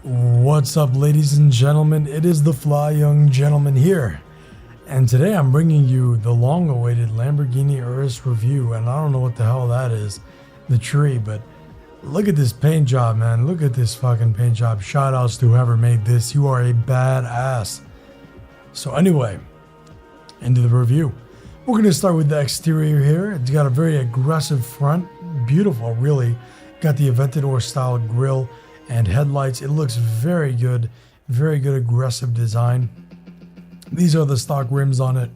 What's up, ladies and gentlemen? It is the TheFlyYoungGentleman here, and today I'm bringing you the long-awaited Lamborghini Urus review. And I don't know what the hell that is, the tree, but look at this paint job, man. Look at this fucking paint job. Shout outs to whoever made this. You are a badass. So anyway, into the review. We're gonna start with the exterior here. It's got a very aggressive front, beautiful, really. Got the Aventador style grille and headlights. It looks very good aggressive design. These are the stock rims on it.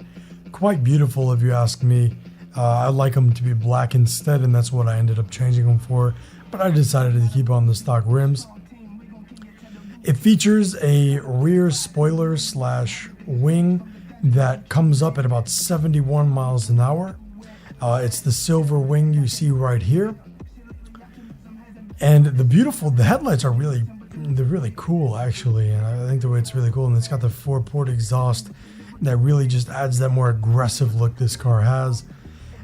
Quite beautiful if you ask me. I like them to be black instead, and that's what I ended up changing them for, but I decided to keep on the stock rims. It features a rear spoiler slash wing that comes up at about 71 miles an hour. It's the silver wing you see right here. And the headlights are they're really cool, actually. And I think the way it's really cool. And it's got the 4-port exhaust that really just adds that more aggressive look this car has.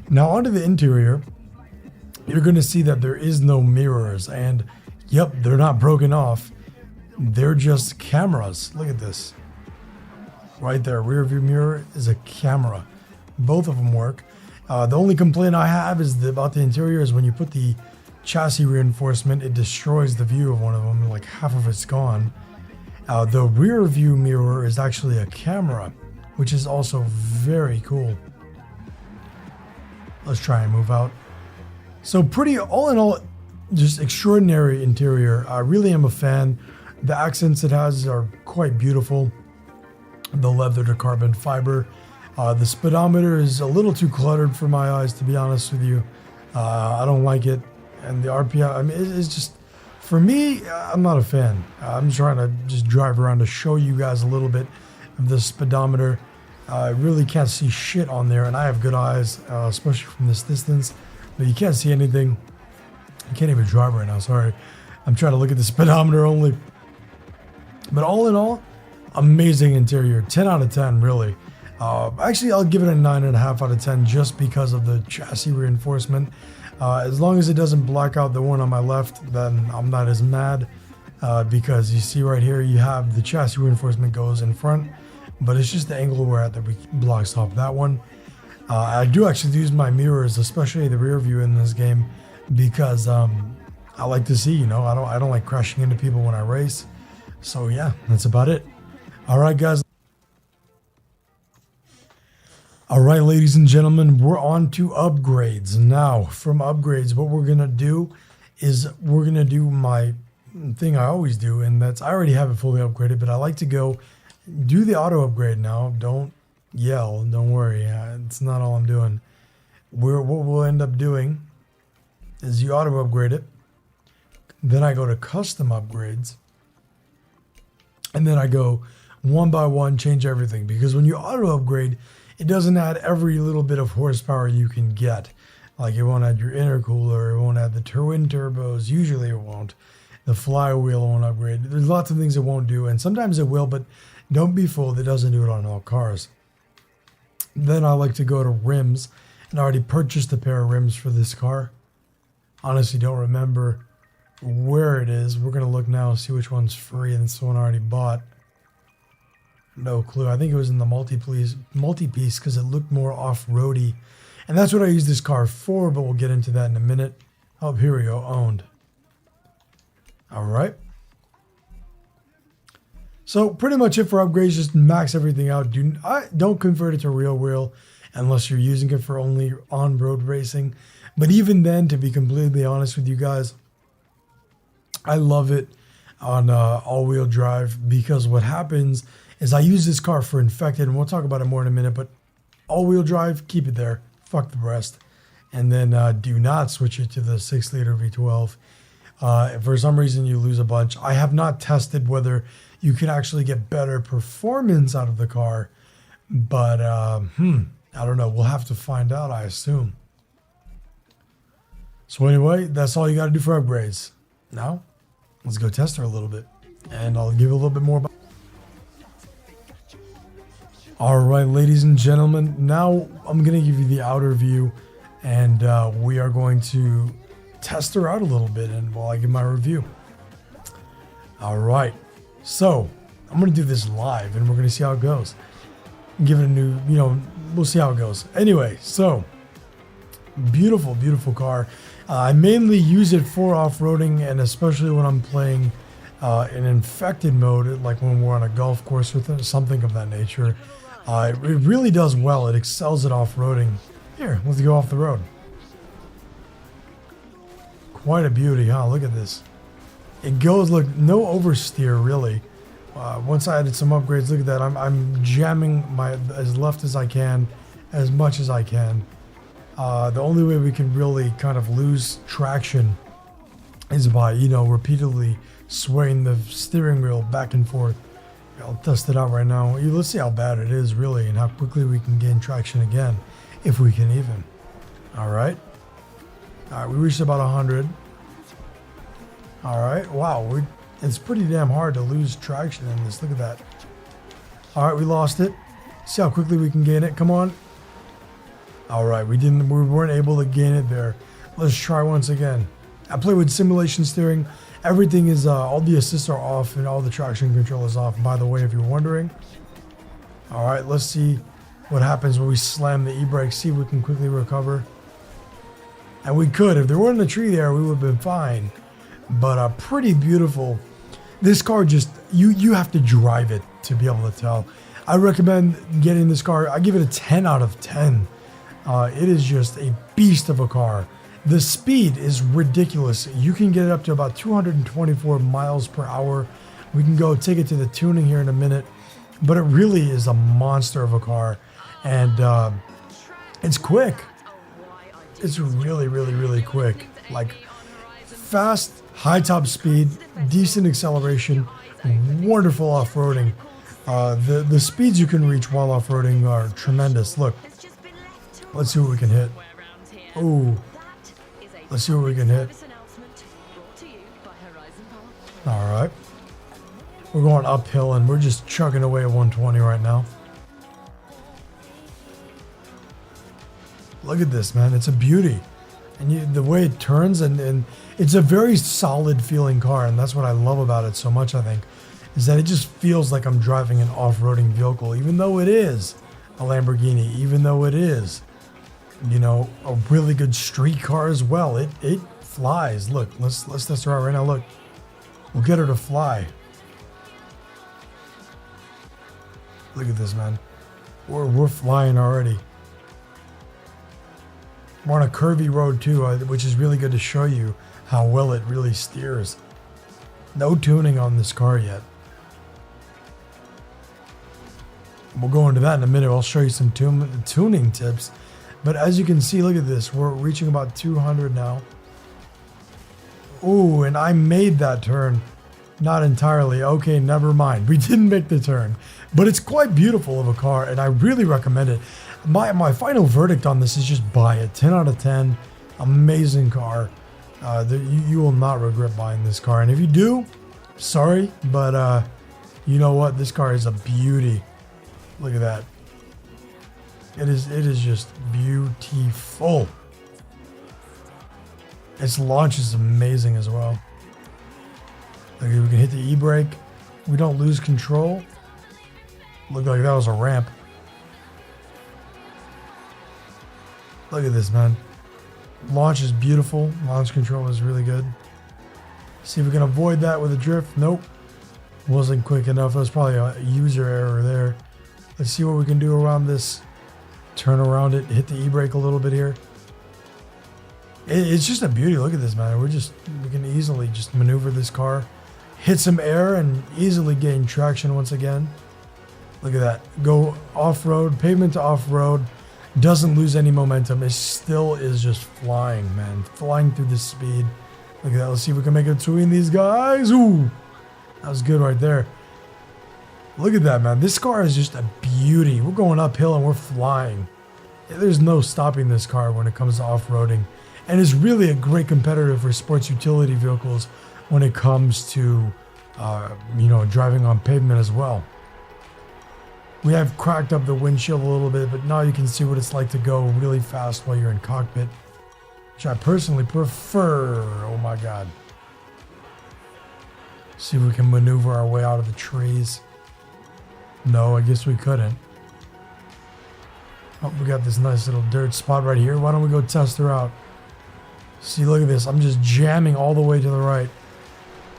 Now onto the interior, you're going to see that there is no mirrors. And yep, they're not broken off. They're just cameras. Look at this. Right there, rear view mirror is a camera. Both of them work. The only complaint I have is about the interior is when you put the chassis reinforcement, it destroys the view of one of them, like half of it's gone. The rear view mirror is actually a camera, which is also very cool. Let's try and move out. So pretty, all in all, just extraordinary interior. I really am a fan. The accents it has are quite beautiful. The leather to carbon fiber. The speedometer is a little too cluttered for my eyes, to be honest with you. I don't like it. And the RPI, I mean, it's just, for me, I'm not a fan. I'm trying to just drive around to show you guys a little bit of the speedometer. I really can't see shit on there, and I have good eyes, especially from this distance. But you can't see anything. I can't even drive right now, sorry. I'm trying to look at the speedometer only. But all in all, amazing interior. 10 out of 10, really. Actually, I'll give it a 9.5 out of 10 just because of the chassis reinforcement. As long as it doesn't block out the one on my left, then I'm not as mad, because you see right here, you have the chassis reinforcement goes in front, but it's just the angle we're at that blocks off that one. I do actually use my mirrors, especially the rear view in this game, because I like to see, you know, I don't like crashing into people when I race. So yeah, that's about it. All right, guys. All right, ladies and gentlemen, we're on to upgrades. Now, from upgrades, what we're going to do is we're going to do my thing I always do, and that's, I already have it fully upgraded, but I like to go do the auto upgrade now. Don't yell. Don't worry. It's not all I'm doing. What we'll end up doing is you auto upgrade it. Then I go to custom upgrades. And then I go one by one, change everything. Because when you auto upgrade, it doesn't add every little bit of horsepower you can get. Like, it won't add your intercooler, it won't add the twin turbos, usually it won't. The flywheel won't upgrade. There's lots of things it won't do, and sometimes it will, but don't be fooled, it doesn't do it on all cars. Then I like to go to rims, and I already purchased a pair of rims for this car. Honestly, don't remember where it is. We're gonna look now, see which one's free, and this one I already bought. No clue. I think it was in the multi-piece because it looked more off-roady. And that's what I use this car for, but we'll get into that in a minute. Oh, here we go. Owned. All right. So pretty much it for upgrades. Just max everything out. Don't convert it to real wheel unless you're using it for only on-road racing. But even then, to be completely honest with you guys, I love it on all-wheel drive, because what happens is I use this car for infected, and we'll talk about it more in a minute, but all-wheel drive, keep it there. Fuck the rest. And then do not switch it to the 6-liter V12. If for some reason you lose a bunch, I have not tested whether you can actually get better performance out of the car, but I don't know. We'll have to find out, I assume. So anyway, that's all you got to do for upgrades. Now, let's go test her a little bit, and I'll give you a little bit more about. All right, ladies and gentlemen, now I'm going to give you the outer view, and we are going to test her out a little bit, and while I give my review. All right. So I'm going to do this live and we're going to see how it goes. Give it a new, we'll see how it goes. Anyway, so beautiful, beautiful car. I mainly use it for off-roading, and especially when I'm playing in infected mode, like when we're on a golf course or something of that nature. It really does well. It excels at off-roading. Here, let's go off the road. Quite a beauty, huh? Look at this. It goes, look, no oversteer really. Once I added some upgrades, look at that. I'm jamming as left as I can, as much as I can. The only way we can really kind of lose traction is by, repeatedly swaying the steering wheel back and forth. I'll test it out right now. Let's see how bad it is really and how quickly we can gain traction again, if we can even. All right. All right, we reached about 100. All right, wow, it's pretty damn hard to lose traction in this. Look at that. All right, we lost it. See how quickly we can gain it. Come on. All right, we weren't able to gain it there. Let's try once again. I play with simulation steering. Everything is, all the assists are off and all the traction control is off, by the way, if you're wondering. All right, let's see what happens when we slam the e-brake. See if we can quickly recover. And we could. If there weren't a tree there, we would have been fine. But pretty beautiful. This car just, you have to drive it to be able to tell. I recommend getting this car. I give it a 10 out of 10. It is just a beast of a car. The speed is ridiculous. You can get it up to about 224 miles per hour. We can go take it to the tuning here in a minute. But it really is a monster of a car. And it's quick. It's really, really, really quick. Like fast, high top speed, decent acceleration, wonderful off-roading. The speeds you can reach while off-roading are tremendous. Look, let's see what we can hit. Ooh, let's see what we can hit. All right, we're going uphill and we're just chugging away at 120 right now. Look at this, man. It's a beauty. And the way it turns, and it's a very solid feeling car. And that's what I love about it so much, I think, is that it just feels like I'm driving an off-roading vehicle, even though it is a Lamborghini, even though it is, a really good street car as well. It flies. Look, let's test her out right now. Look, we'll get her to fly. Look at this, man. We're flying already. We're on a curvy road too, which is really good to show you how well it really steers. No tuning on this car yet. We'll go into that in a minute. I'll show you some tuning tips. But as you can see, look at this. We're reaching about 200 now. Ooh, and I made that turn. Not entirely. Okay, never mind. We didn't make the turn. But it's quite beautiful of a car, and I really recommend it. My final verdict on this is just buy it. 10 out of 10. Amazing car. You will not regret buying this car. And if you do, sorry, but you know what? This car is a beauty. Look at that. It is just beautiful. Its launch is amazing as well. Look, we can hit the e-brake. We don't lose control. Looked like that was a ramp. Look at this, man. Launch is beautiful. Launch control is really good. See if we can avoid that with a drift. Nope. Wasn't quick enough. That was probably a user error there. Let's see what we can do around this. Turn around it. Hit the e-brake a little bit here. It's just a beauty. Look at this, man. We can easily just maneuver this car. Hit some air and easily gain traction once again. Look at that. Go off-road. Pavement to off-road. Doesn't lose any momentum. It still is just flying, man. Flying through the speed. Look at that. Let's see if we can make it between these guys. Ooh. That was good right there. Look at that, man. This car is just a beauty. We're going uphill and we're flying. There's no stopping this car when it comes to off-roading. And it's really a great competitor for sports utility vehicles when it comes to, driving on pavement as well. We have cracked up the windshield a little bit, but now you can see what it's like to go really fast while you're in cockpit, which I personally prefer. Oh my God. See if we can maneuver our way out of the trees. No, I guess we couldn't. Oh, we got this nice little dirt spot right here. Why don't we go test her out? See, look at this. I'm just jamming all the way to the right.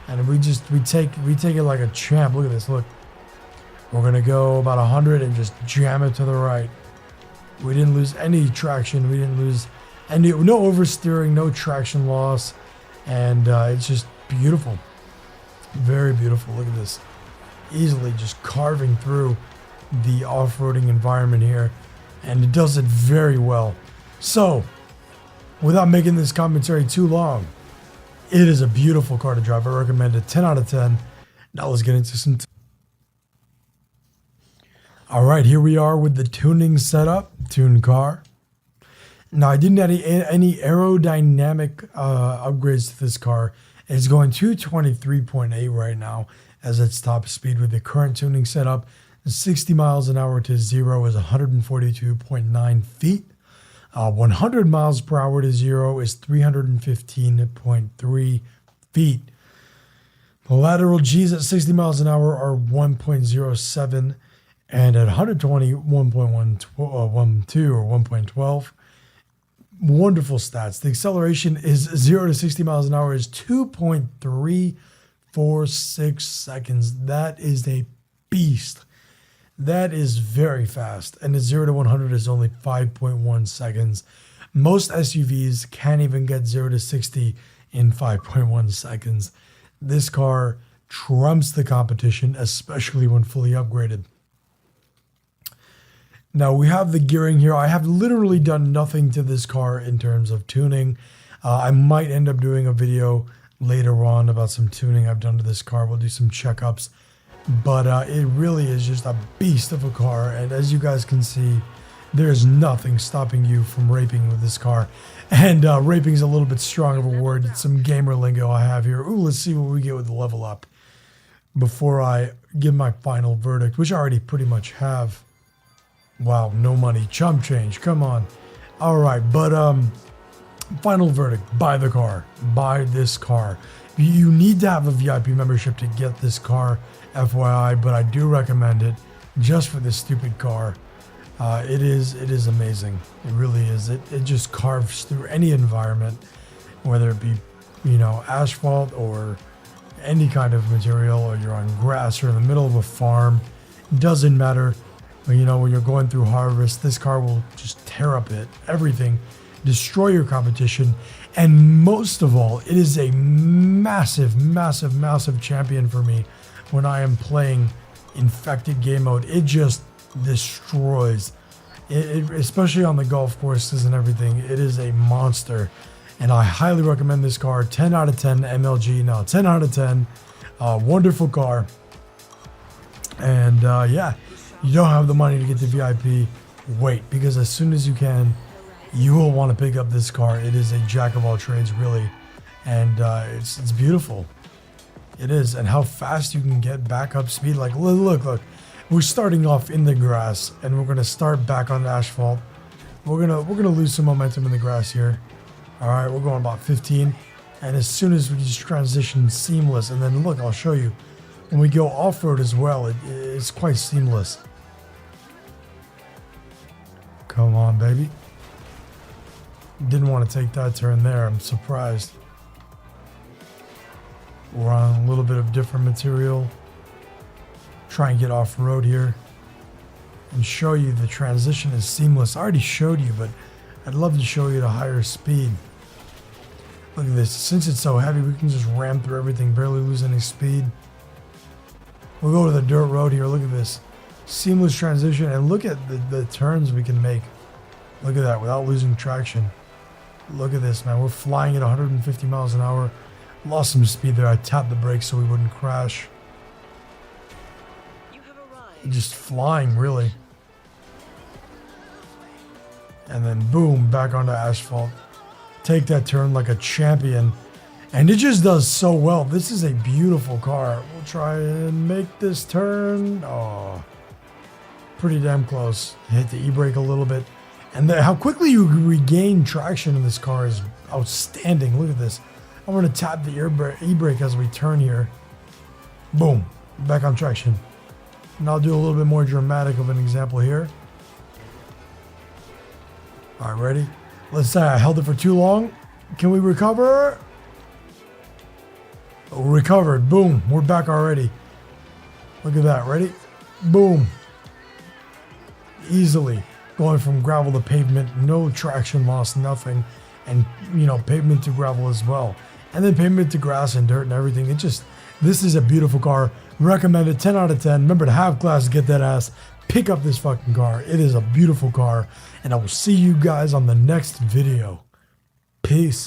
And we take it like a champ. Look at this, look. We're gonna go about 100 and just jam it to the right. We didn't lose any traction. We didn't lose any, no oversteering, no traction loss. And it's just beautiful. Very beautiful. Look at this. Easily just carving through the off-roading environment here. And it does it very well. So, without making this commentary too long, it is a beautiful car to drive. I recommend it. 10 out of 10. Now let's get into some... Alright, here we are with the tuning setup. Tuned car. Now, I didn't add any aerodynamic upgrades to this car. It's going 223.8 right now as its top speed with the current tuning setup. 60 miles an hour to 0 is 142.9 feet. 100 miles per hour to 0 is 315.3 feet. The lateral G's at 60 miles an hour are 1.07 and at 120, 1.12 or 1.12. Wonderful stats. The acceleration is 0 to 60 miles an hour is 2.346 seconds. That is a beast. That is very fast. And the 0 to 100 is only 5.1 seconds. Most SUVs can't even get 0 to 60 in 5.1 seconds. This car trumps the competition, especially when fully upgraded. Now we have the gearing here. I have literally done nothing to this car in terms of tuning. I might end up doing a video later on about some tuning I've done to this car. We'll do some checkups. But it really is just a beast of a car. And as you guys can see, there's nothing stopping you from raping with this car. And raping is a little bit strong of a word. It's some gamer lingo I have here. Ooh, let's see what we get with the level up before I give my final verdict, which I already pretty much have. Wow, no money. Chump change. Come on. All right, but final verdict. Buy the car. Buy this car. You need to have a VIP membership to get this car, FYI, but I do recommend it just for this stupid car. It is amazing. It really is. It just carves through any environment, whether it be, you know, asphalt or any kind of material, or you're on grass or in the middle of a farm. It doesn't matter. You know, when you're going through harvest, this car will just tear up everything, destroy your competition. And most of all, it is a massive, massive, massive champion for me when I am playing infected game mode. It just destroys it, especially on the golf courses and everything. It is a monster, and I highly recommend this car. 10 out of 10 MLG. Now 10 out of 10. Wonderful car. And yeah, you don't have the money to get the VIP, wait, because as soon as you can, you will want to pick up this car. It is a jack of all trades, really, and it's beautiful. It is. And how fast you can get back up speed. Like, look, we're starting off in the grass, and we're gonna start back on the asphalt. We're gonna lose some momentum in the grass here. All right, we're going about 15, and as soon as we just transition, seamless. And then look, I'll show you when we go off-road as well. It's quite seamless. Come on, baby. Didn't want to take that turn there. I'm surprised. We're on a little bit of different material. Try and get off-road here and show you the transition is seamless. I already showed you, but I'd love to show you the higher speed. Look at this. Since it's so heavy, we can just ram through everything, barely lose any speed. We'll go to the dirt road here. Look at this. Seamless transition, and look at the turns we can make. Look at that without losing traction. Look at this, man. We're flying at 150 miles an hour. Lost some speed there. I tapped the brakes so we wouldn't crash. Just flying, really. And then boom, back onto asphalt. Take that turn like a champion. And it just does so well. This is a beautiful car. We'll try and make this turn. Oh, pretty damn close. Hit the e-brake a little bit. And how quickly you regain traction in this car is outstanding. Look at this. I'm going to tap the e-brake as we turn here. Boom. Back on traction. And I'll do a little bit more dramatic of an example here. All right, ready? Let's say I held it for too long. Can we recover? Oh, recovered. Boom. We're back already. Look at that. Ready? Boom. Easily going from gravel to pavement. No traction loss, nothing. And, you know, pavement to gravel as well. And then pavement to grass and dirt and everything. This is a beautiful car. Recommend it. 10 out of 10. Remember to have class, get that ass. Pick up this fucking car. It is a beautiful car. And I will see you guys on the next video. Peace.